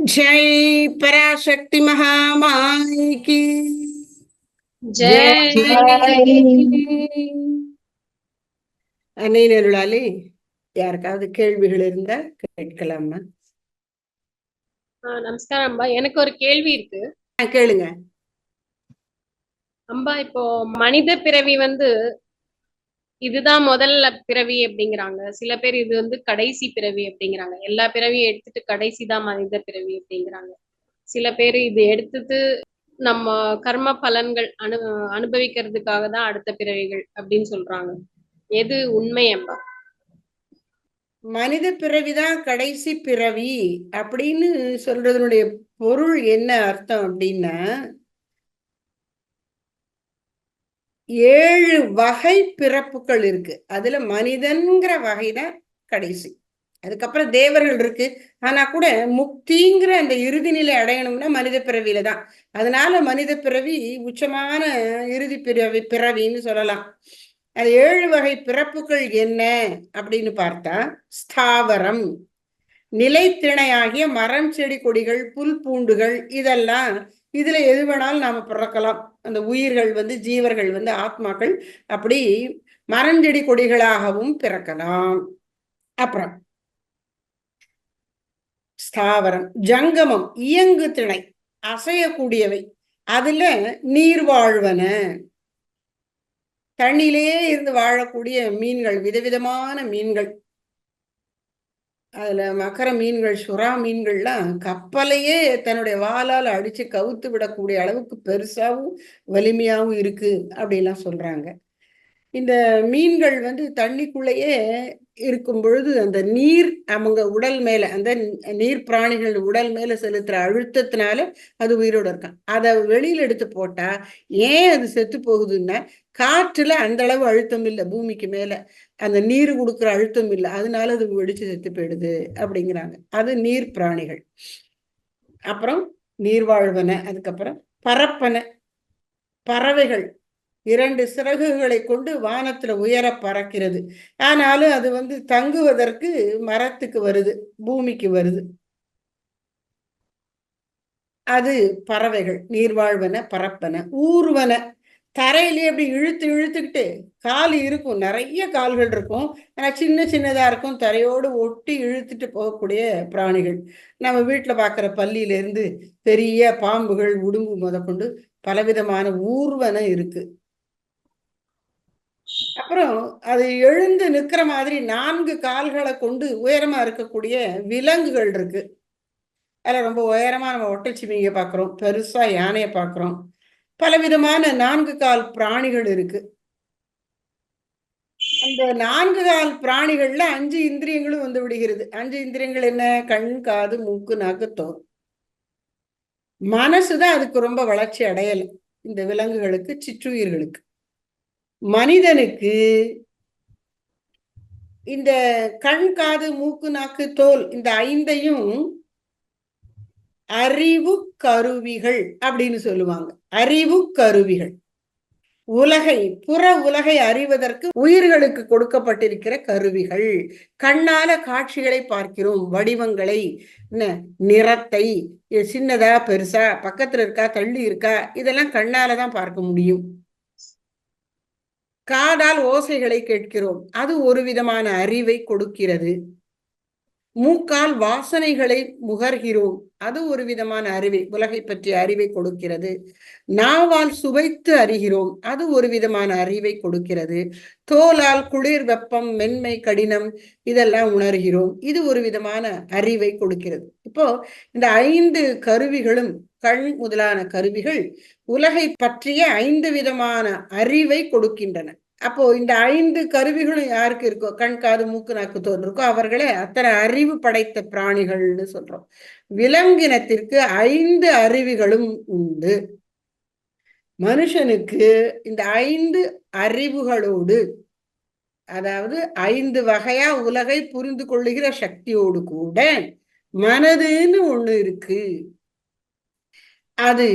जय पराशक्ति महामाई की जय। அன்னை அருளாலே யாருக்காவது கேள்விகள் இருந்தா கேட்கலாமா? நமஸ்காரம் அம்பா. எனக்கு ஒரு கேள்வி இருக்கு. கேளுங்க அம்பா. இப்போ மனித பிறவி இதுதான் முதல்ல பிறவி அப்படிங்கிறாங்க. சில பேர் இது கடைசி பிறவி அப்படிங்கிறாங்க. எல்லா பிறவியும் எடுத்துட்டு கடைசி தான் மனித பிறவி அப்படிங்கிறாங்க. சில பேர் இது எடுத்துட்டு நம்ம கர்ம பலன்கள் அனுபவிக்கிறதுக்காக தான் அடுத்த பிறவிகள் அப்படின்னு சொல்றாங்க. எது உண்மை அம்பா? மனித பிறவிதான் கடைசி பிறவி அப்படின்னு சொல்றதனுடைய பொருள் என்ன அர்த்தம் அப்படின்னா, 7 வகை பிறப்புகள் இருக்கு. அதுல மனிதன்கிற வகைதான் கடைசி. அதுக்கப்புறம் தேவர்கள் இருக்கு. ஆனா கூட முக்திங்கிற அந்த இறுதி நிலை அடையணும்னா மனித பிறவியில தான். அதனால மனித பிறவி உச்சமான இறுதி பிறவின்னு சொல்லலாம். அது 7 வகை பிறப்புகள் என்ன அப்படின்னு பார்த்தா, ஸ்தாவரம், நிலைத்திணையாகிய மரம் செடி கொடிகள் புல் பூண்டுகள் இதெல்லாம், இதுல எது வேணாலும் நாம பிறக்கலாம். அந்த உயிர்கள் ஜீவர்கள் ஆத்மாக்கள் அப்படி மரஞ்செடி கொடிகளாகவும் பிறக்கலாம். அப்புறம் ஸ்தாவரம், ஜங்கமம், இயங்கு திணை, அசையக்கூடியவை. அதுல நீர் வாழ்வன, தண்ணியிலேயே இருந்து வாழக்கூடிய மீன்கள், விதவிதமான மீன்கள். அதுல மகர மீன்கள், சுறா மீன்கள்லாம் கப்பலையே தன்னுடைய வாளால் அடிச்சு கவுத்து விடக்கூடிய அளவுக்கு பெருசாவும் வலிமையாவும் இருக்கு அப்படிலாம் சொல்றாங்க. இந்த மீன்கள் தண்ணிக்குள்ளேயே இருக்கும் பொழுது அந்த நீர் அவங்க உடல் மேல, அந்த நீர் பிராணிகள் உடல் மேல செலுத்துற அழுத்தத்தினால அது உயிரோட இருக்கான். அதை வெளியில எடுத்து போட்டா ஏன் அது செத்து போகுதுன்னா, காற்றுல அந்த அளவு அழுத்தம் இல்லை, பூமிக்கு மேல அந்த நீர் கொடுக்குற அழுத்தம் இல்லை, அதனால அது வெடிச்சு செத்து போயிடுது அப்படிங்கிறாங்க. அது நீர் பிராணிகள். அப்புறம் நீர்வாழ்வன, அதுக்கப்புறம் பரப்பன, பறவைகள் 2 சிறகுகளை கொண்டு வானத்துல உயர பறக்கிறது. ஆனாலும் அது தங்குவதற்கு மரத்துக்கு வருது, பூமிக்கு வருது. அது பறவைகள், நீர்வாழ்வன, பரப்பன. ஊர்வன, தரையிலேயே அப்படி இழுத்து இழுத்துக்கிட்டு, கால் இருக்கும், நிறைய கால்கள் இருக்கும், ஆனா சின்ன சின்னதா இருக்கும், தரையோடு ஒட்டி இழுத்துட்டு போகக்கூடிய பிராணிகள். நம்ம வீட்டுல பாக்குற பல்லியிலிருந்து பெரிய பாம்புகள், உடும்பு முதற்கொண்டு பலவிதமான ஊர்வன இருக்கு. அப்புறம் அது எழுந்து நிக்கிற மாதிரி 4 கால்களை கொண்டு உயரமா இருக்கக்கூடிய விலங்குகள் இருக்கு. அதுல ரொம்ப உயரமா நம்ம ஒட்டச்சிவிங்க பாக்குறோம், பெருசா யானையை பாக்குறோம், பலவிதமான 4 கால் பிராணிகள் இருக்கு. அந்த 4 கால் பிராணிகள்ல 5 இந்திரியங்களும் விடுகிறது. 5 இந்திரியங்கள் என்ன? கண், காது, மூக்கு, நாக்கு, தோல். மனசுதான் அதுக்கு ரொம்ப வளர்ச்சி அடையல, இந்த விலங்குகளுக்கு, சிற்றுயிர்களுக்கு. மனிதனுக்கு இந்த கண், காது, மூக்கு, நாக்கு, தோல் இந்த 5ஐயும் அறிவு கருவிகள் அப்படின்னு சொல்லுவாங்க. அறிவு கருவிகள் உலகை, புற உலகை அறிவதற்கு உயிர்களுக்கு கொடுக்கப்பட்டிருக்கிற கருவிகள். கண்ணால காட்சிகளை பார்க்கிறோம், வடிவங்களை, நிறத்தை, சின்னதா பெருசா, பக்கத்துல இருக்கா தள்ளி இருக்கா, இதெல்லாம் கண்ணாலதான் பார்க்க முடியும். காதால் ஓசைகளை கேட்கிறோம், அது ஒரு விதமான அறிவை கொடுக்கிறது. மூக்கால் வாசனைகளை முகர்கிறோம், அது ஒரு விதமான அறிவை, உலகை பற்றிய அறிவை கொடுக்கிறது. நாவால் சுவைத்து அறிகிறோம், அது ஒரு விதமான அறிவை கொடுக்கிறது. தோலால் குளிர், வெப்பம், மென்மை, கடினம் இதெல்லாம் உணர்கிறோம், இது ஒரு விதமான அறிவை கொடுக்கிறது. இப்போ இந்த 5 கருவிகளும், கண் முதலான கருவிகள் உலகை பற்றிய 5 விதமான அறிவை கொடுக்கின்றன. அப்போ இந்த 5 கருவிகளும் யாருக்கு இருக்கோ, கண், காது, மூக்கு, நாக்கு, தோல் இருக்கோ, அவர்களே அத்தனை அறிவு படைத்த பிராணிகள்னு சொல்றோம். விலங்கினத்திற்கு 5 அறிவுகளும் உண்டு. மனுஷனுக்கு இந்த 5 அறிவுகளோடு, அதாவது 5 வகையா உலகை புரிந்து கொள்ளுகிற சக்தியோடு கூட மனதுன்னு ஒண்ணு இருக்கு. அது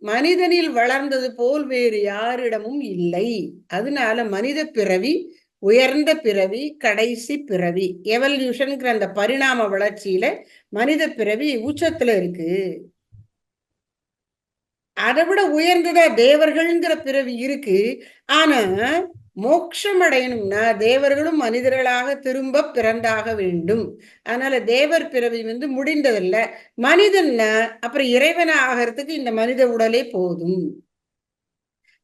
மனிதனில் வளர்ந்தது போல் வேறு யாரிடமும் இல்லை. அதனால மனித பிறவி உயர்ந்த பிறவி, கடைசி பிறவி. எவல்யூஷன்ங்கிற அந்த பரிணாம வளர்ச்சியில மனித பிறவி உச்சத்துல இருக்கு. அதை விட உயர்ந்ததா தேவர்கள்ங்கிற பிறவி இருக்கு. ஆனா மோட்சம் அடையணும்னா தேவர்களும் மனிதர்களாக திரும்ப பிறந்தாக வேண்டும். அதனால தேவர் பிறவி முடிந்ததில்ல. மனிதன்னா அப்புறம் இறைவன ஆகிறதுக்கு இந்த மனித உடலே போதும்.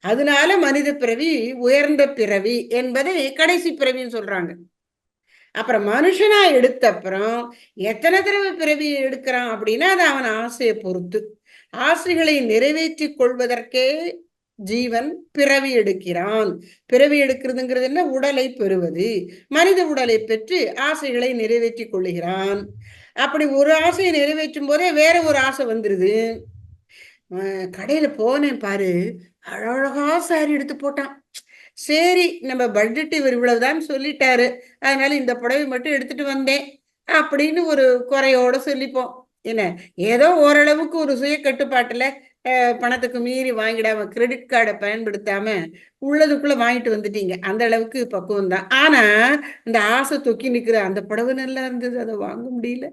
அதனால மனித பிறவி உயர்ந்த பிறவி என்பதை கடைசி பிறவின்னு சொல்றாங்க. அப்புறம் மனுஷனா எடுத்த அப்புறம் எத்தனை தடவை பிறவி எடுக்கிறான் அப்படின்னா அது அவன் ஆசையை பொறுத்து. ஆசைகளை நிறைவேற்றி கொள்வதற்கே ஜீவன் பிறவி எடுக்கிறான். பிறவி எடுக்கிறதுங்கிறது என்ன? உடலை பெறுவது. மனித உடலை பெற்று ஆசைகளை நிறைவேற்றி கொள்ளுகிறான். அப்படி ஒரு ஆசையை நிறைவேற்றும் போதே வேற ஒரு ஆசை வந்துருது. கடையில போனேன் பாரு, அழகா சாரி எடுத்து போட்டான். சரி, நம்ம பட்ஜெட் இவர் இவ்வளவுதான் சொல்லிட்டாரு, அதனால இந்த புடவை மட்டும் எடுத்துட்டு வந்தேன் அப்படின்னு ஒரு குறையோட சொல்லிப்போம். என்ன, ஏதோ ஓரளவுக்கு ஒரு சுய கட்டுப்பாட்டுல பணத்துக்கு மீறி வாங்கிடாம, கிரெடிட் கார்டை பயன்படுத்தாம உள்ளதுக்குள்ள வாங்கிட்டு வந்துட்டீங்க. அந்த அளவுக்கு பக்குவம் தான். ஆனா இந்த ஆசை தொக்கி நிக்கிற, அந்த புடவை நல்லா இருந்தது, அதை வாங்க முடியல,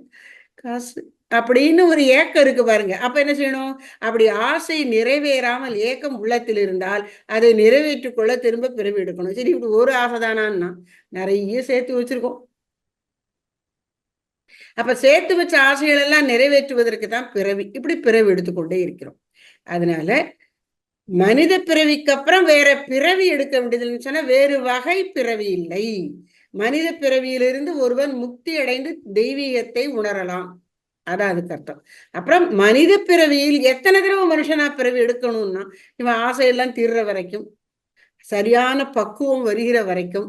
காசு அப்படின்னு ஒரு ஏக்கம் இருக்கு பாருங்க. அப்ப என்ன செய்யணும்? அப்படி ஆசை நிறைவேறாமல் ஏக்கம் உள்ளத்தில் இருந்தால் அதை நிறைவேற்றிக் கொள்ள திரும்ப பிறவி எடுக்கணும். சரி, இப்படி ஒரு ஆசை தானான்னா நிறைய சேர்த்து வச்சிருக்கோம். அப்ப சேர்த்து வச்ச ஆசைகள் எல்லாம் நிறைவேற்றுவதற்கு தான் பிறவி. இப்படி பிறவி எடுத்துக்கொண்டே இருக்கிறோம். அதனால மனித பிறவிக்கு அப்புறம் வேற பிறவி எடுக்க வேண்டியதுன்னு சொன்னா வேறு வகை பிறவி இல்லை. மனித பிறவியிலிருந்து ஒருவன் முக்தி அடைந்து தெய்வீகத்தை உணரலாம். அதான் அதுக்கு அர்த்தம். அப்புறம் மனித பிறவியில் எத்தனை தடவை மனுஷனா பிறவி எடுக்கணும்னா இவன் ஆசையெல்லாம் தீர்ற வரைக்கும், சரியான பக்குவம் வருகிற வரைக்கும்,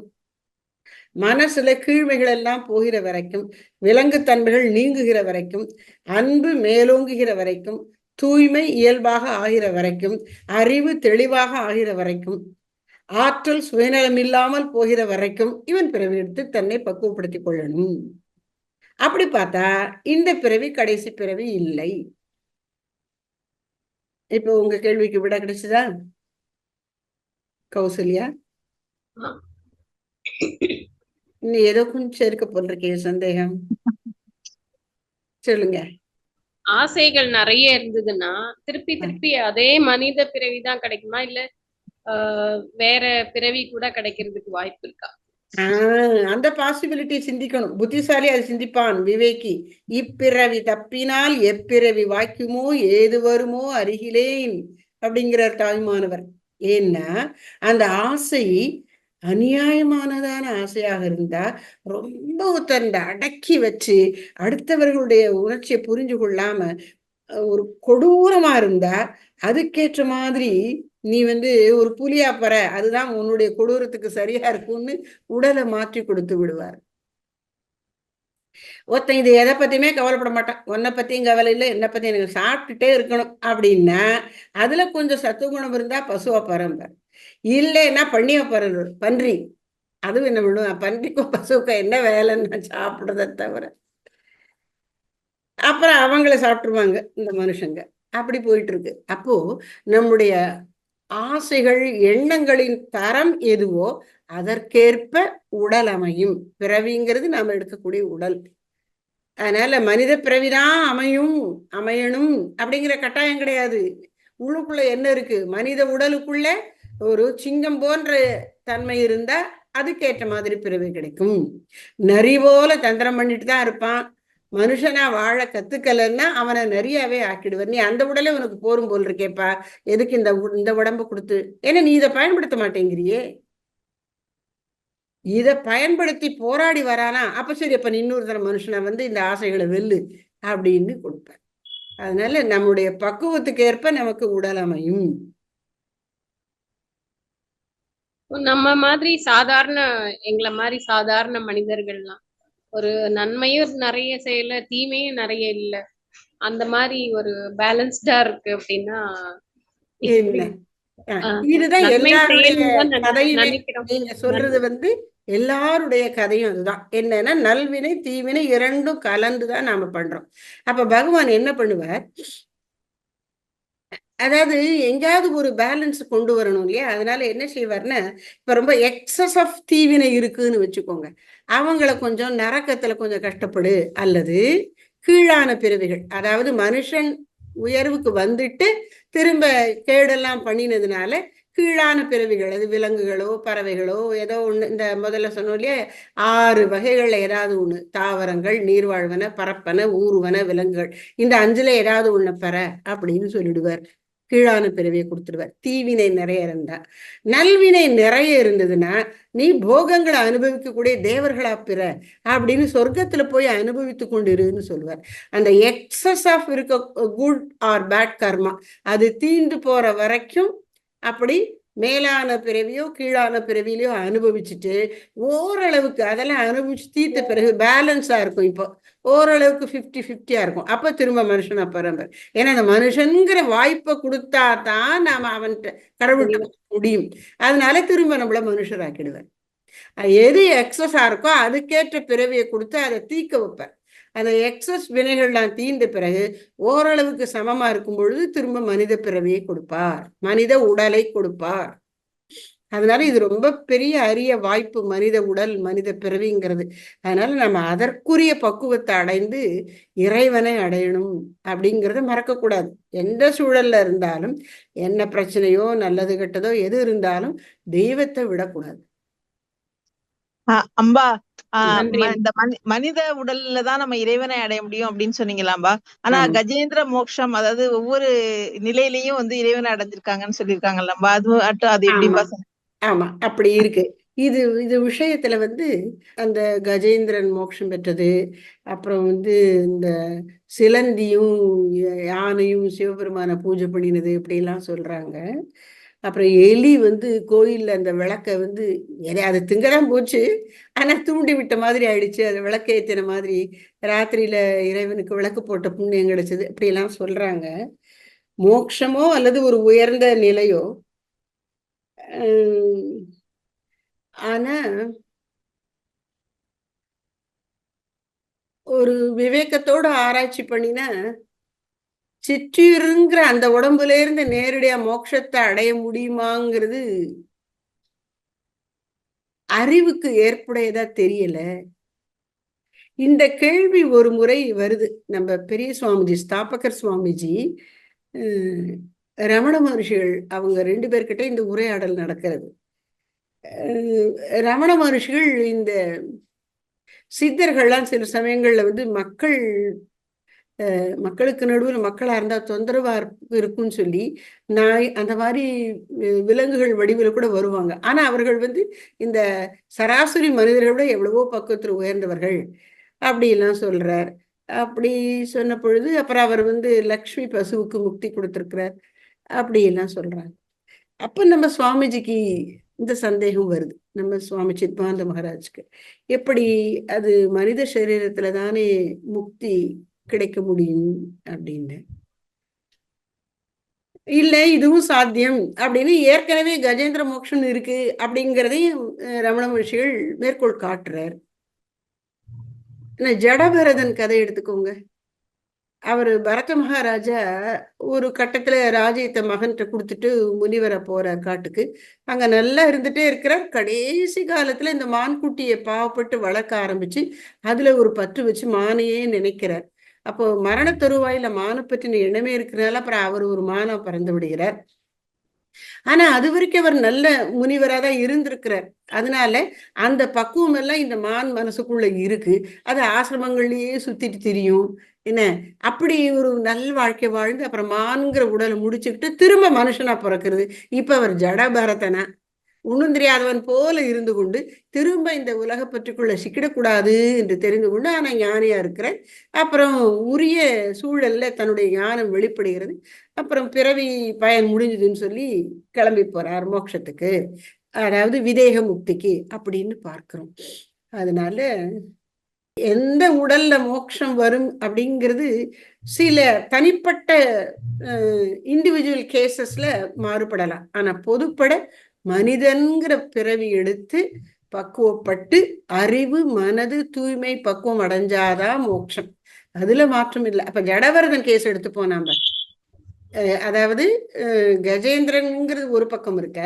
மனசுல கீழ்மைகள் எல்லாம் போகிற வரைக்கும், விலங்குத்தன்மைகள் நீங்குகிற வரைக்கும், அன்பு மேலோங்குகிற வரைக்கும், தூய்மை இயல்பாக ஆகிற வரைக்கும், அறிவு தெளிவாக ஆகிற வரைக்கும், ஆற்றல் சுயநலம் இல்லாமல் போகிற வரைக்கும் இவன் பிறவி எடுத்து தன்னை பக்குவப்படுத்திக் கொள்ளணும். அப்படி பார்த்தா இந்த பிறவி கடைசி பிறவி இல்லை. இப்போ உங்க கேள்விக்கு விட கிடைச்சதா கௌசல்யா? இன்னும் ஏதோ கொஞ்சம் இருக்க போல் இருக்கே சந்தேகம், சொல்லுங்க. ஆசைகள் நிறைய இருந்ததுன்னா திருப்பி திருப்பி அதே மனித பிறவிதான் கிடைக்குமா, இல்ல வேற பிறவி கூட கிடைக்கிறதுக்கு வாய்ப்பு இருக்கா? அந்த பாசிபிலிட்டி சிந்திக்கணும். புத்திசாலி அது சிந்திப்பான், விவேகி. இப்பிறவி தப்பினால் எப்பிறவி வாய்க்குமோ ஏது வருமோ அருகிலேன் அப்படிங்கிறார் தாய்மானவர். ஏன்னா அந்த ஆசை அநியாயமானதான ஆசையாக இருந்தா ரொம்ப தன்னை அடக்கி வச்சு அடுத்தவர்களுடைய உணர்ச்சியை புரிஞ்சு கொள்ளாம ஒரு கொடூரமா இருந்தா அதுக்கேற்ற மாதிரி நீ ஒரு புலியா பற, அதுதான் உன்னுடைய கொடூரத்துக்கு சரியா இருக்கும்னு உடலை மாற்றி கொடுத்து விடுவார். ஒருத்தன் இது எதை பத்தியுமே கவலைப்பட மாட்டான், உன்னை பத்தியும் கவலை இல்லை, என்னை பத்தி எனக்கு சாப்பிட்டுட்டே இருக்கணும் அப்படின்னா அதுல கொஞ்சம் சத்துவகுணம் இருந்தா பசுவா பறம்பார். இல்லைன்னா பண்ணிய பறந்து பன்றி, அதுவும் என்ன விடும், பன்றிக்கும் பசுவுக்கும் என்ன வேலைன்னு சாப்பிடுறத தவிர. அப்புறம் அவங்கள சாப்பிட்டுருவாங்க இந்த மனுஷங்க. அப்படி போயிட்டு இருக்கு. அப்போ நம்முடைய ஆசைகள் எண்ணங்களின் தரம் எதுவோ அதற்கேற்ப உடல் அமையும். பிறவிங்கிறது நாம எடுக்கக்கூடிய உடல். அதனால மனித பிறவிதான் அமையணும் அப்படிங்கிற கட்டாயம் கிடையாது. உள்ளுக்குள்ள என்ன இருக்கு? மனித உடலுக்குள்ள ஒரு சிங்கம் போன்ற தன்மை இருந்தா அதுக்கேற்ற மாதிரி பிறவி கிடைக்கும். நரி போல தந்திரம் பண்ணிட்டு தான் இருப்பான், மனுஷனா வாழ கத்துக்கலன்னா அவனை நிறையாவே ஆக்கிடுவார். நீ அந்த உடலே உனக்கு போரும் போல் இருக்கேப்பா, எதுக்கு இந்த உடம்பு கொடுத்து, ஏன்னா நீ இதை பயன்படுத்த மாட்டேங்கிறியே. இதை பயன்படுத்தி போராடி வரானா, அப்ப சரி, அப்ப இன்னொரு தர மனுஷனை இந்த ஆசைகளை வெல்லு அப்படின்னு கொடுப்பேன். அதனால நம்முடைய பக்குவத்துக்கு ஏற்ப நமக்கு உடல் அமையும். நம்ம மாதிரி சாதாரண, எங்களை மாதிரி சாதாரண மனிதர்கள்லாம் ஒரு நன்மையும் நிறைய செய்யல, தீமையும் நிறைய இல்ல, அந்த மாதிரி ஒரு பேலன்ஸ்டா இருக்கு அப்படின்னா இதுதான் எல்லாருடைய கதையுமே. நீங்க சொல்றது எல்லாருடைய கதையும் அதுதான். என்னன்னா நல்வினை தீவினை இரண்டும் கலந்துதான் நாம பண்றோம். அப்ப பகவான் என்ன பண்ணுவார், அதாவது எங்கேயாவது ஒரு பேலன்ஸ் கொண்டு வரணும் இல்லையா? அதனால என்ன செய்வார்னா, இப்ப ரொம்ப எக்ஸஸ் ஆஃப் தீவினை இருக்குன்னு வச்சுக்கோங்க. அவங்கள கொஞ்சம் நரக்கத்துல கொஞ்சம் கஷ்டப்படு, அல்லது கீழான பிறவிகள், அதாவது மனுஷன் உயர்வுக்கு வந்துட்டு திரும்ப கேடெல்லாம் பண்ணினதுனால கீழான பிறவிகள், அது விலங்குகளோ பறவைகளோ ஏதோ ஒண்ணு, இந்த முதல்ல சொன்னோம் இல்லையா, 6 வகைகள்ல ஏதாவது ஒண்ணு, தாவரங்கள், நீர்வாழ்வன, பரப்பன, ஊர்வன, விலங்குகள், இந்த 5ல ஏதாவது ஒண்ணு பெற அப்படின்னு சொல்லிடுவார். கீழான பிறவியை கொடுத்துடுவார். தீவினை நிறைய இருந்தா. நல்வினை நிறைய இருந்ததுன்னா நீ போகங்களை அனுபவிக்கக்கூடிய தேவர்களா பிற அப்படின்னு சொர்க்கத்துல போய் அனுபவித்து கொண்டிருன்னு சொல்லுவார். அந்த எக்ஸஸ் ஆஃப் இருக்க குட் ஆர் பேட் கர்மா அது தீண்டு போற வரைக்கும் அப்படி மேலான பிறவியோ கீழான பிறவிலையோ அனுபவிச்சுட்டு ஓரளவுக்கு அதெல்லாம் அனுபவிச்சு தீர்த்த பிறகு பேலன்ஸா இருக்கும். இப்போ ஓரளவுக்கு 50-50 இருக்கும். அப்ப திரும்ப மனுஷனா பிறம்ப. ஏன்னா அந்த மனுஷங்கிற வாய்ப்பை கொடுத்தா தான் நாம அவன்கிட்ட கடவுள்கிட்ட முடியும். அதனால திரும்ப நம்மள மனுஷராக்கிடுவார். எது எக்ஸஸா இருக்கோ அதுக்கேற்ற பிறவியை கொடுத்து அதை தீக்க வைப்பார். அந்த எக்ஸஸ் வினைகள்லாம் தீர்ந்த பிறகு ஓரளவுக்கு சமமா இருக்கும் பொழுது திரும்ப மனித பிறவியை கொடுப்பார், மனித உடலை கொடுப்பார். அதனால இது ரொம்ப பெரிய அரிய வாய்ப்பு, மனித உடல், மனித பிறவிங்கிறது. அதனால நம்ம அதற்குரிய பக்குவத்தை அடைந்து இறைவனை அடையணும் அப்படிங்கிறத மறக்கக்கூடாது. எந்த சூழல்ல இருந்தாலும், என்ன பிரச்சனையோ நல்லது கெட்டதோ எது இருந்தாலும் தெய்வத்தை விடக்கூடாது. அம்பா, நன்றி. இந்த மனித உடல்ல தான் நம்ம இறைவனை அடைய முடியும் அப்படின்னு சொன்னீங்களாம்பா. ஆனா ஆமா. கஜேந்திர மோட்சம், அதாவது ஒவ்வொரு நிலையிலயும் வந்து இறைவனை அடைஞ்சிருக்காங்கன்னு சொல்லியிருக்காங்கல்லம்பா. அது ஆமா எப்படிம்பா? ஆமா அப்படி இருக்கு. இது இது விஷயத்துல வந்து அந்த கஜேந்திரன் மோட்சம் பெற்றது, அப்புறம் வந்து இந்த சிலந்தியும் யானையும் சிவபெருமான பூஜை பண்ணினது இப்படிலாம் சொல்றாங்க. அப்புறம் எலி வந்து கோயில்ல அந்த விளக்க வந்து அது திங்கதான் போச்சு, ஆனா தூண்டி விட்ட மாதிரி ஆயிடுச்சு, அது விளக்க ஏத்தின மாதிரி ராத்திரியில இறைவனுக்கு விளக்கு போட்ட புண்ணியம் கிடைச்சது இப்படியெல்லாம் சொல்றாங்க. மோட்சமோ அல்லது ஒரு உயர்ந்த நிலையோ, ஆனா ஒரு விவேகத்தோட ஆராய்ச்சி பண்ணினா சிற்றிருங்கிற அந்த உடம்புல இருந்து நேரடியா மோட்சத்தை அடைய முடியுமாங்கிறது அறிவுக்கு ஏற்புடையதா தெரியல. இந்த கேள்வி ஒரு முறை வருது. நம்ம பெரிய சுவாமிஜி, ஸ்தாபகர் சுவாமிஜி, ரமண மகர்ஷிகள் அவங்க 2 பேர்கிட்ட இந்த உரையாடல் நடக்கிறது. ரமண மகர்ஷிகள் இந்த சித்தர்கள்லாம் சில சமயங்கள்ல வந்து மக்களுக்கு நடுவில் மக்களா இருந்தா தொந்தரவா இருக்குன்னு சொல்லி நாய் அந்த மாதிரி விலங்குகள் வடிவில் கூட வருவாங்க. ஆனா அவர்கள் வந்து இந்த சராசரி மனிதர்களை விட எவ்வளவோ பக்குவத்தில் உயர்ந்தவர்கள் அப்படிலாம் சொல்றார். அப்படி சொன்ன பொழுது அப்புறம் அவர் வந்து லக்ஷ்மி பசுவுக்கு முக்தி கொடுத்திருக்கிறார் அப்படிலாம் சொல்றாங்க. அப்ப நம்ம சுவாமிஜிக்கு இந்த சந்தேகம் வருது, நம்ம சுவாமி சித்மானந்த மகாராஜுக்கு. எப்படி அது மனித சரீரத்துல தானே முக்தி கிடைக்க முடியும் அப்படின்னு. இல்ல இதுவும் சாத்தியம் அப்படின்னு ஏற்கனவே கஜேந்திர மோட்சம் இருக்கு அப்படிங்கிறதையும் ரமண மகர்ஷிகள் மேற்கோள் காட்டுறார். ஜடபரதன் கதை எடுத்துக்கோங்க. அவரு பரத மகாராஜா ஒரு கட்டத்துல ராஜ்யத்தை மகன்கிட்ட கொடுத்துட்டு முனிவரை போற காட்டுக்கு. அங்க நல்லா இருந்துட்டே இருக்கிறார். கடைசி காலத்துல இந்த மான்குட்டியை பாவப்பட்டு வளர்க்க ஆரம்பிச்சு அதுல ஒரு பற்று வச்சு மானையே நினைக்கிறார். அப்போ மரண தருவாயில மானை பற்றின எண்ணமே இருக்கிறனால அப்புறம் அவர் ஒரு மானா பறந்து விடுகிறார். ஆனா அது வரைக்கும் அவர் நல்ல முனிவரா தான் இருந்திருக்கிறார். அதனால அந்த பக்குவம் எல்லாம் இந்த மான் மனசுக்குள்ள இருக்கு. அது ஆசிரமங்கள்லயே சுத்திட்டு திரியும். என்ன அப்படி ஒரு நல் வாழ்க்கை வாழ்ந்து அப்புறம் மான்கிற உடலை முடிச்சுக்கிட்டு திரும்ப மனுஷனா பிறக்கிறது. இப்ப அவர் ஜடபரதனா ஒண்ணும் தெரியாதவன் போல இருந்து கொண்டு திரும்ப இந்த உலக பற்றுக்குள்ள சிக்கிடக்கூடாது என்று தெரிந்து கொண்டு ஆனா ஞானியா இருக்கிற அப்புறம் உரிய சூழல்ல தன்னுடைய ஞானம் வெளிப்படுகிறது. அப்புறம் பிறவி பயன் முடிஞ்சதுன்னு சொல்லி கிளம்பி போறார் மோட்சத்துக்கு, அதாவது விதேக முக்திக்கு அப்படின்னு பார்க்கிறோம். அதனால எந்த உடல்ல மோட்சம் வரும் அப்படிங்கிறது சில தனிப்பட்ட இண்டிவிஜுவல் கேசஸ்ல மாறுபடலாம். ஆனா பொதுப்பட மனிதன்கிற பிறவி எடுத்து பக்குவப்பட்டு அறிவு மனது தூய்மை பக்குவம் அடைஞ்சாதான் மோட்சம். அதுல மாற்றம் இல்லை. அப்ப ஜடவரதன் கேஸ் எடுத்துப்போம் நாம. அதாவது கஜேந்திரன்ங்கிறது ஒரு பக்கம் இருக்க,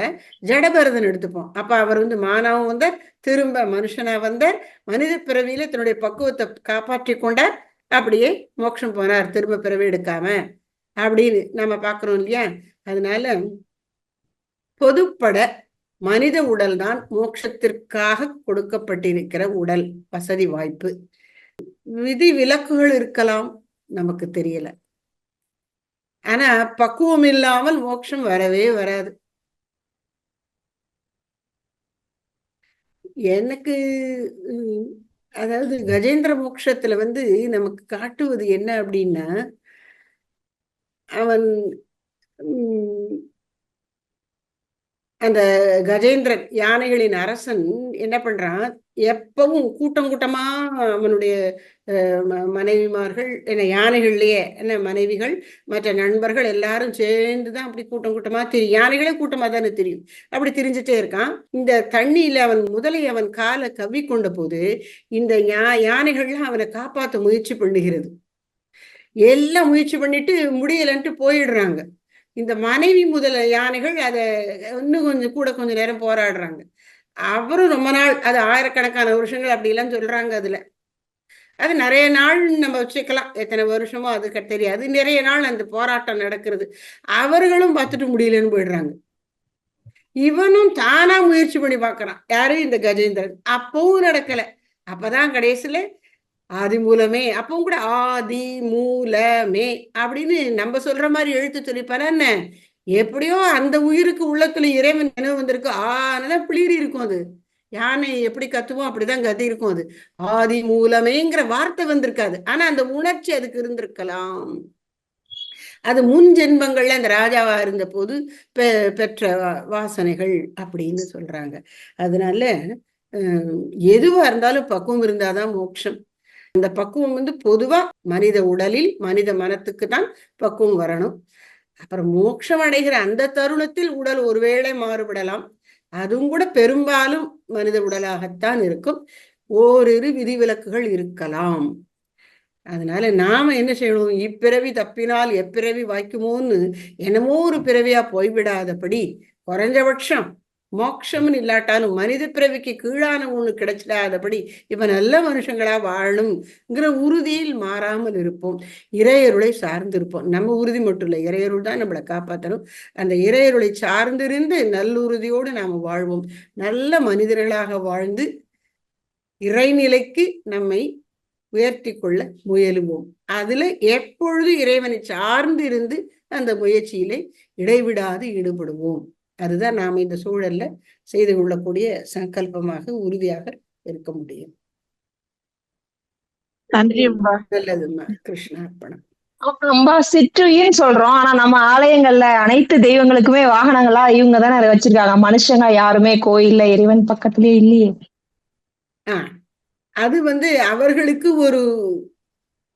ஜடபரதன் எடுத்துப்போம். அப்ப அவர் மானாவும் வந்தார், திரும்ப மனுஷனா வந்தார், மனித பிறவியில தன்னுடைய பக்குவத்தை காப்பாற்றி கொண்டார், அப்படியே மோட்சம் போனார் திரும்ப பிறவி எடுக்காம அப்படின்னு நம்ம பார்க்கிறோம் இல்லையா? அதனால பொதுப்பட மனித உடல் தான் மோட்சத்திற்காக கொடுக்கப்பட்டிருக்கிற உடல், வசதி வாய்ப்பு. விதி விலக்குகள் இருக்கலாம், நமக்கு தெரியல. ஆனா பக்குவம் இல்லாமல் மோட்சம் வரவே வராது. எனக்கு அதாவது கஜேந்திர மோட்சத்துல நமக்கு காட்டுவது என்ன அப்படின்னா, அவன் அந்த கஜேந்திரன் யானைகளின் அரசன் என்ன பண்றான், எப்பவும் கூட்டம் கூட்டமா அவனுடைய மனைவிமார்கள் என்ன யானைகள்லயே என்ன மனைவிகள் மற்ற நண்பர்கள் எல்லாரும் சேர்ந்துதான் அப்படி கூட்டம் கூட்டமா தெரியும். யானைகளே கூட்டமா தானே தெரியும். அப்படி திரிஞ்சுட்டே இருக்கான். இந்த தண்ணியில அவன் முதலை அவன் காலை கவ்வி கொண்ட போது இந்த யானைகள்லாம் அவனை காப்பாற்ற முயற்சி பண்ணுகிறது. எல்லாம் முயற்சி பண்ணிட்டு முடியலன்ட்டு போயிடுறாங்க. இந்த மனைவி முதல யானைகள் அதை இன்னும் கொஞ்சம் நேரம் போராடுறாங்க. அவரும் ரொம்ப நாள், அது ஆயிரக்கணக்கான வருஷங்கள் அப்படிலாம் சொல்றாங்க. அதுல அது நிறைய நாள் நம்ம வச்சுக்கலாம், எத்தனை வருஷமோ அதுக்கு தெரியாது. நிறைய நாள் அந்த போராட்டம் நடக்கிறது. அவர்களும் பார்த்துட்டு முடியலன்னு போயிடுறாங்க. இவனும் தானா முயற்சி பண்ணி பார்க்கறான். யாரு? இந்த கஜேந்திரன். அப்பவும் நடக்கல. அப்பதான் கடைசியில ஆதி மூலமே, அப்பவும் கூட ஆதி மூலமே அப்படின்னு நம்ம சொல்ற மாதிரி எழுத்து சொல்லிப்பாரு என்ன. எப்படியோ அந்த உயிருக்கு உள்ளத்துல இறைவன் நினைவு வந்திருக்கு. ஆனாதான் பிளிரி இருக்கும். அது யானை எப்படி கத்துவோம் அப்படிதான் கத்தி இருக்கும். அது ஆதி மூலமேங்கிற வார்த்தை வந்திருக்காது, ஆனா அந்த உணர்ச்சி அதுக்கு இருந்திருக்கலாம். அது முன் ஜென்மங்கள்ல அந்த ராஜாவா இருந்த போது பெற்ற வாசனைகள் அப்படின்னு சொல்றாங்க. அதனால எதுவா இருந்தாலும் பக்குவம் இருந்தாதான் மோட்சம். அந்த பக்குவம் பொதுவா மனித உடலில் மனித மனத்துக்கு தான் பக்குவம் வரணும். அப்புறம் மோட்சம் அடைகிற அந்த தருணத்தில் உடல் ஒருவேளை மாறுபடலாம். அதுவும் கூட பெரும்பாலும் மனித உடலாகத்தான் இருக்கும். ஓரிரு விதிவிலக்குகள் இருக்கலாம். அதனால நாம என்ன செய்யணும், இப்பிறவி தப்பினால் எப்பிறவி வாய்க்குமோன்னு என்னமோ ஒரு பிறவியா போய்விடாதபடி, குறைஞ்சபட்சம் மோட்சம்னு இல்லாட்டாலும் மனித பிறவிக்கு கீழான ஒண்ணு கிடைச்சிடாதபடி இப்ப நல்ல மனுஷங்களா வாழணுங்கிற உறுதியில் மாறாமல் இருப்போம். இறையருளை சார்ந்து இருப்போம். நம்ம உறுதி மட்டும் இல்லை, இறையருள் தான் நம்மளை காப்பாற்றணும். அந்த இறையருளை சார்ந்திருந்து நல்லுறுதியோடு நாம வாழ்வோம். நல்ல மனிதர்களாக வாழ்ந்து இறைநிலைக்கு நம்மை உயர்த்தி கொள்ள முயலுவோம். அதுல எப்பொழுது இறைவனை சார்ந்து இருந்து அந்த முயற்சியிலே இடைவிடாது ஈடுபடுவோம். அதுதான் நாம இந்த சூழல்ல செய்து கொள்ளக்கூடிய சங்கல்பமாக உறுதியாக இருக்க முடியும். நல்லதுமா. கிருஷ்ணார்ப்பணம். நம்ம சிற்றுயின்னு சொல்றோம், ஆனா நம்ம ஆலயங்கள்ல அனைத்து தெய்வங்களுக்குமே வாகனங்களா இவங்க தானே அதை வச்சிருக்காங்க. மனுஷங்க யாருமே கோயில்ல இறைவன் பக்கத்திலேயே இல்லையே. அது அவர்களுக்கு ஒரு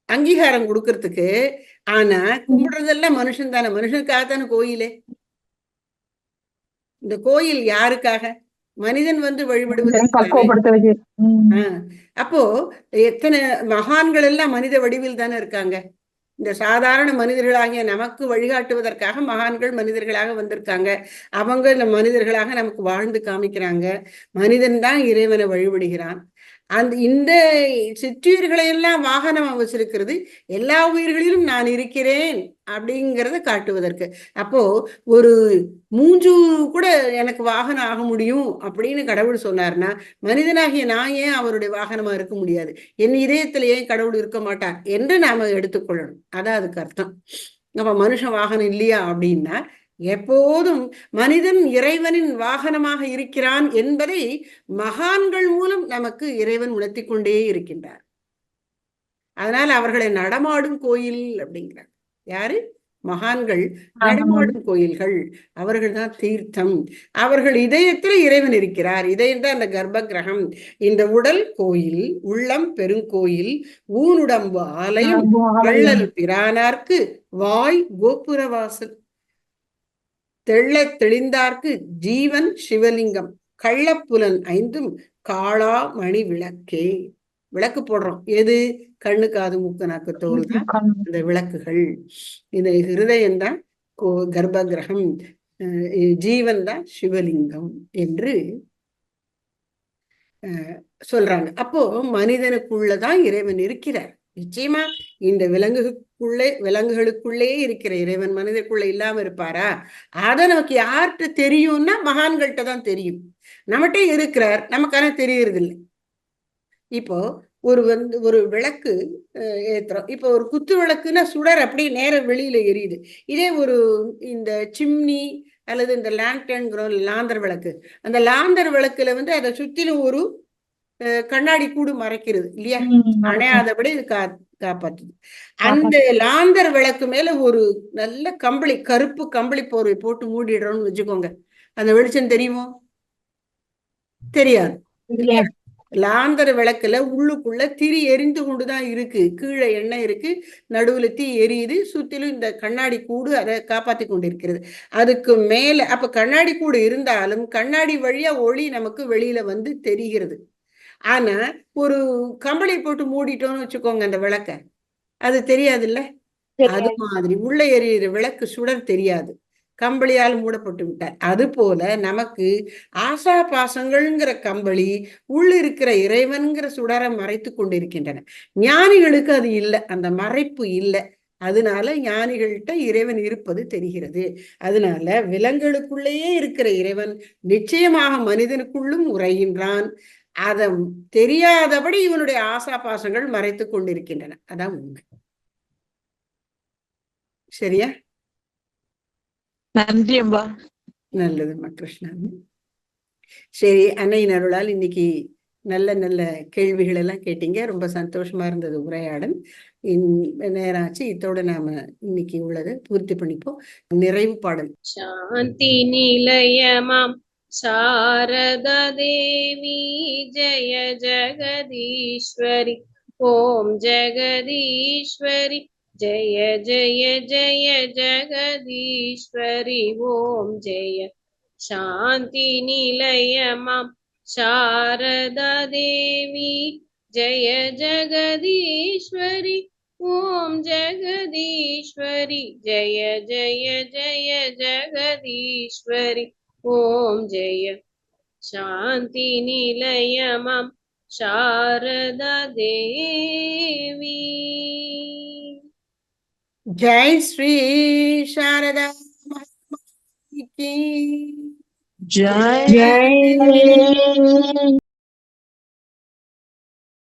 அங்கீகாரம் கொடுக்கறதுக்கு. ஆனா கும்பிடுறதெல்லாம் மனுஷன் தானே, மனுஷனுக்காகத்தானே கோயிலே. இந்த கோயில் யாருக்காக? மனிதன் வழிபடுவது. அப்போ எத்தனை மகான்கள் எல்லாம் மனித வடிவில் தானே இருக்காங்க. இந்த சாதாரண மனிதர்களாகிய நமக்கு வழிகாட்டுவதற்காக மகான்கள் மனிதர்களாக வந்திருக்காங்க. அவங்க மனிதர்களாக நமக்கு வாழ்ந்து காமிக்கிறாங்க. மனிதன் தான் இறைவனை வழிபடுகிறான். இந்த சிற்றுயிர்களை எல்லாம் வாகனமா வச்சிருக்கிறது எல்லா உயிர்களிலும் நான் இருக்கிறேன் அப்படிங்கிறத காட்டுவதற்கு. அப்போ ஒரு மூஞ்சு கூட எனக்கு வாகனம் ஆக முடியும் அப்படின்னு கடவுள் சொன்னார்னா, மனிதனாகிய நான் ஏன் அவருடைய வாகனமா இருக்க முடியாது? என் இதயத்துல ஏன் கடவுள் இருக்க மாட்டார் என்று நாம எடுத்துக்கொள்ளணும். அதான் அதுக்கு அர்த்தம். அப்ப மனுஷன் வாகனம் இல்லையா அப்படின்னா, எப்போதும் மனிதன் இறைவனின் வாகனமாக இருக்கிறான் என்பதை மகான்கள் மூலம் நமக்கு இறைவன் உணர்த்தி கொண்டே இருக்கின்றார். அதனால அவர்களை நடமாடும் கோயில் அப்படிங்கிறார். யாரு? மகான்கள் நடமாடும் கோயில்கள். அவர்கள் தான் தீர்த்தம். அவர்கள் இதயத்தில் இறைவன் இருக்கிறார். இதயம் தான் அந்த கர்ப்ப கிரகம். இந்த உடல் கோயில், உள்ளம் பெருங்கோயில், ஊனுடம்பு ஆலயம், வள்ளல் பிரானார்க்கு வாய் கோபுரவாசல், தெள்ள தெளிந்தார்க்கு ஜீவன் சிவலிங்கம், கள்ளப்புலன் ஐந்தும் காளா மணி விளக்கே. விளக்கு போடுறோம். எது? கண்ணு காது மூக்கு நாக்கு தோல் தான் அந்த விளக்குகள். இந்த ஹிருதயம் தான் கர்ப்ப கிரகம், ஜீவன் தான் சிவலிங்கம் என்று சொல்றாங்க. அப்போ மனிதனுக்குள்ளதான் இறைவன் இருக்கிறார். நிச்சயமா இந்த விலங்குகளுக்குள்ளே இருக்கிற இறைவன் மனிதனுக்குள்ள இல்லாம இருப்பாரா? அதை நமக்கு யார்கிட்ட தெரியும்னா மகான்கள்கிட்ட தான் தெரியும். நம்மகிட்ட இருக்கிறார், நமக்கான தெரியறது இல்லை. இப்போ ஒரு விளக்கு ஏத்துறோம். இப்போ ஒரு குத்து விளக்குன்னா சுடர் அப்படியே நேரம் வெளியில எரியுது. இதே இந்த சிம்னி அல்லது இந்த லேண்டர்ன்கிறோம், லாந்தர் விளக்கு, அந்த லாந்தர் விளக்குல அதை சுத்திலும் ஒரு கண்ணாடி கூடு மறைக்கிறது இல்லையா, அணையாதபடி இது காப்பாத்துது. அந்த லாந்தர் விளக்கு மேல ஒரு நல்ல கம்பளி, கருப்பு கம்பளி போர்வை போட்டு மூடிடுறோம்னு வச்சுக்கோங்க, அந்த வெளிச்சம் தெரியுமோ? தெரியாது. லாந்தர் விளக்குல உள்ளுக்குள்ள திரி எரிந்து கொண்டுதான் இருக்கு, கீழே எண்ணெய் இருக்கு, நடுவுல தீ எரியுது, சுத்திலும் இந்த கண்ணாடி கூடு அதை காப்பாத்தி கொண்டிருக்கிறது. அதுக்கு மேல அப்ப கண்ணாடி கூடு இருந்தாலும் கண்ணாடி வழியா ஒளி நமக்கு வெளியில தெரிகிறது. ஆனா ஒரு கம்பளி போட்டு மூடிட்டோம்னு வச்சுக்கோங்க அந்த விளக்க, அது தெரியாது இல்ல. அது மாதிரி உள்ள எரியிற விளக்கு சுடர் தெரியாது, கம்பளியால் மூடப்பட்டு விட்டார். அது போல நமக்கு ஆசா பாசங்கள்ங்கிற கம்பளி உள்ள இருக்கிற இறைவன்கிற சுடரை மறைத்து கொண்டிருக்கின்றன. ஞானிகளுக்கு அது இல்லை, அந்த மறைப்பு இல்லை. அதனால ஞானிகள்கிட்ட இறைவன் இருப்பது தெரிகிறது. அதனால விலங்குகளுக்குள்ளேயே இருக்கிற இறைவன் நிச்சயமாக மனிதனுக்குள்ளும் உரைகின்றான். அதை தெரியாதபடி இவனுடைய ஆசா பாசங்கள் மறைத்து கொண்டிருக்கின்றன. அதான் உண்மை. சரியா? நன்றி அம்பா. நல்லதுமா கிருஷ்ணன். சரி, அன்னையின் அருளால் இன்னைக்கு நல்ல நல்ல கேள்விகள் எல்லாம் கேட்டீங்க. ரொம்ப சந்தோஷமா இருந்தது உரையாடல். நேரம் ஆச்சு, இதோட நாம இன்னைக்கு உள்ளதை பூர்த்தி பண்ணிப்போம். நிறைவு பாடல். சாந்தி நிலையமாம் சாரதா தேவி ஜெய ஜெகதீஸ்வரி ஓம் ஜெகதீஸ்வரி ஜெய ஜெய ஜெய ஜெகதீஸ்வரி ஓம் ஜெய. சாந்தி நிலையமாம் சாரதா தேவி ஜெய ஜெகதீஸ்வரி ஓம் ஜெகதீஸ்வரி ஜெய ஜெய ஜெய ஜெகதீஸ்வரி ஓம் ஜெய. சாந்தி நிலையமாம் சாரதா தேவி. ஜெய் ஸ்ரீ சாரதா மாதா கி ஜெய்.